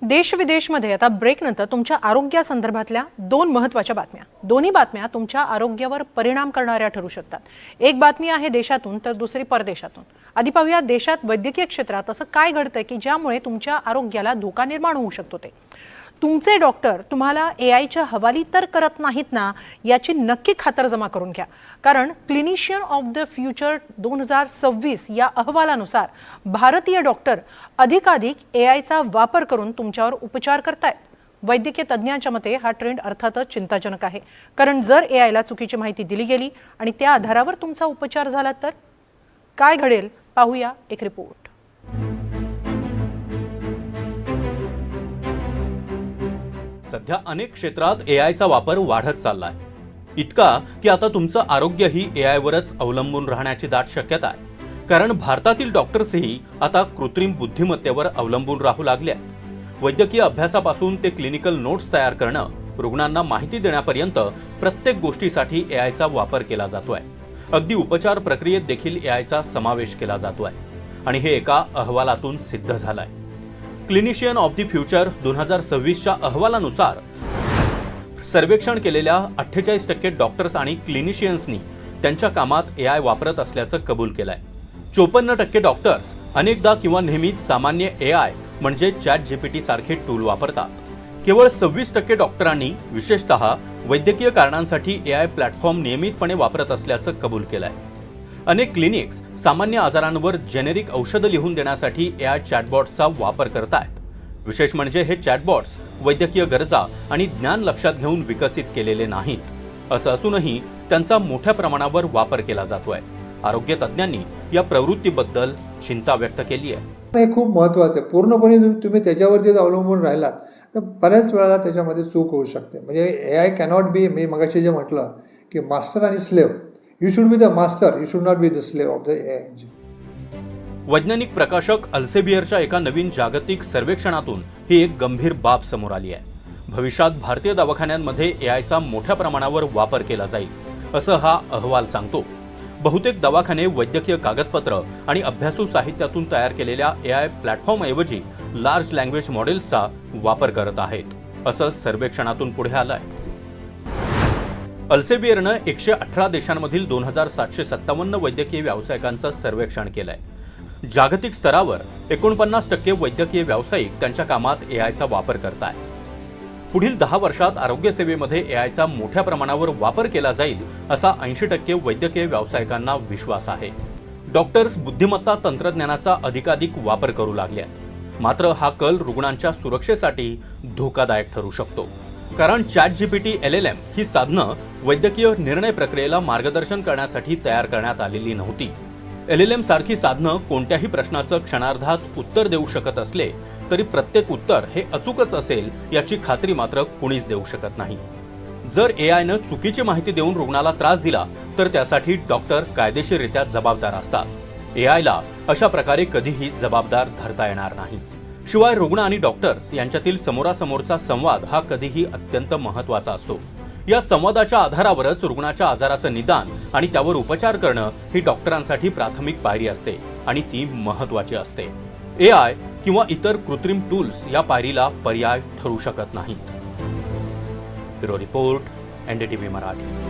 देश विदेशमध्ये आता ब्रेक नंतर तुमच्या आरोग्यासंदर्भातल्या दोन महत्त्वाच्या बातम्या. दोन्ही बातम्या तुमच्या आरोग्यावर परिणाम करणाऱ्या ठरू शकतात. एक बातमी आहे देशातून तर दुसरी परदेशातून. आधी पाहूया देशात वैद्यकीय क्षेत्रात असं काय घडतंय की ज्यामुळे तुमच्या आरोग्याला धोका निर्माण होऊ शकतो ते. तुमचे डॉक्टर तुम्हाला एआयच्या हवाली तर करत नाहीत ना याची नक्की खातरजमा करून घ्या. कारण क्लिनिशियन ऑफ द फ्युचर 2026 या अहवालानुसार भारतीय डॉक्टर अधिकाधिक एआयचा वापर करून तुमच्यावर उपचार करतायत. वैद्यकीय तज्ज्ञांच्या मते हा ट्रेंड अर्थातच चिंताजनक आहे. कारण जर एआयला चुकीची माहिती दिली गेली आणि त्या आधारावर तुमचा उपचार झाला तर काय घडेल पाहूया एक रिपोर्ट. सध्या अनेक क्षेत्रात एआयचा वापर वाढत चाललाय. इतका की आता तुमचं आरोग्यही एआयवरच अवलंबून राहण्याची दाट शक्यता आहे. कारण भारतातील डॉक्टर्सही आता कृत्रिम बुद्धिमत्तेवर अवलंबून राहू लागले आहेत. वैद्यकीय अभ्यासापासून ते क्लिनिकल नोट्स तयार करणं, रुग्णांना माहिती देण्यापर्यंत प्रत्येक गोष्टीसाठी एआयचा वापर केला जातोय. अगदी उपचार प्रक्रियेत देखील एआयचा समावेश केला जातोय आणि हे एका अहवालातून सिद्ध झालंय. क्लिनिशियन ऑफ द फ्युचर 2026च्या अहवालानुसार सर्वेक्षण केलेल्या 48% डॉक्टर्स आणि क्लिनिशियन्सनी त्यांच्या कामात एआय वापरत असल्याचं कबूल केलंय. 54% डॉक्टर्स अनेकदा किंवा नेहमीच सामान्य एआय म्हणजे ChatGPT सारखे टूल वापरतात. केवळ 26% डॉक्टरांनी विशेषतः वैद्यकीय कारणांसाठी एआय प्लॅटफॉर्म नियमितपणे वापरत असल्याचं कबूल केलंय. अनेक क्लिनिक्स सामान्य आजारांवर जेनेरिक औषधं लिहून देण्यासाठी एआय चॅटबॉट्सचा वापर करतायत. विशेष म्हणजे हे चॅटबॉट्स वैद्यकीय गरजा आणि ज्ञान लक्षात घेऊन विकसित केलेले नाहीत. असं असूनही त्यांचा मोठ्या प्रमाणावर वापर केला जातोय. आरोग्य तज्ज्ञांनी या प्रवृत्तीबद्दल चिंता व्यक्त केली आहे. हे खूप महत्त्वाचं आहे. पूर्णपणे तुम्ही त्याच्यावर जर अवलंबून राहिलात तर बऱ्याच वेळेला त्याच्यामध्ये चूक होऊ शकते. म्हणजे एआय कॅनॉट बी, मी मगाशी जे म्हटलं की मास्टर आणि slave. You should be the master, you should not be the slave of the AI. वैज्ञानिक प्रकाशक अल्सेबियरच्या एका नवीन जागतिक सर्वेक्षणातून ही एक गंभीर बाब समोर आली आहे. भविष्यात भारतीय दवाखान्यांमध्ये एआयचा मोठ्या प्रमाणावर वापर केला जाईल असं हा अहवाल सांगतो. बहुतेक दवाखाने वैद्यकीय कागदपत्र आणि अभ्यासू साहित्यातून तयार केलेल्या एआय प्लॅटफॉर्मऐवजी लार्ज लँग्वेज मॉडेल्सचा वापर करत आहेत असं सर्वेक्षणातून पुढे आलंय. अल्सेबियरनं 118 देशांमधील 2757 वैद्यकीय व्यावसायिकांचं सर्वेक्षण केलंय. जागतिक स्तरावर 49% वैद्यकीय व्यावसायिक त्यांच्या कामात एआयचा वापर करतायत. पुढील 10 वर्षात आरोग्य सेवेमध्ये एआयचा मोठ्या प्रमाणावर वापर केला जाईल असा 80% वैद्यकीय व्यावसायिकांना विश्वास आहे. डॉक्टर्स बुद्धिमत्ता तंत्रज्ञानाचा अधिकाधिक वापर करू लागलेत. मात्र हा कल रुग्णांच्या सुरक्षेसाठी धोकादायक ठरू शकतो. कारण ChatGPT LLM ही साधनं वैद्यकीय निर्णय प्रक्रियेला मार्गदर्शन करण्यासाठी तयार करण्यात आलेली नव्हती. LLM सारखी साधनं कोणत्याही प्रश्नाचं क्षणार्धात उत्तर देऊ शकत असले तरी प्रत्येक उत्तर हे अचूकच असेल याची खात्री मात्र कुणीच देऊ शकत नाही. जर एआयनं चुकीची माहिती देऊन रुग्णाला त्रास दिला तर त्यासाठी डॉक्टर कायदेशीररित्या जबाबदार असतात. एआयला अशा प्रकारे कधीही जबाबदार धरता येणार नाही. शिवाय रुग्ण आणि डॉक्टर्स यांच्यातील समोरासमोरचा संवाद हा कधीही अत्यंत महत्त्वाचा असतो. या संवादाच्या आधारावरच रुग्णाच्या आजाराचं निदान आणि त्यावर उपचार करणं ही डॉक्टरांसाठी प्राथमिक पायरी असते आणि ती महत्त्वाची असते. एआय किंवा इतर कृत्रिम टूल्स या पायरीला पर्याय ठरू शकत नाहीत. Bureau report, NDTV Marathi.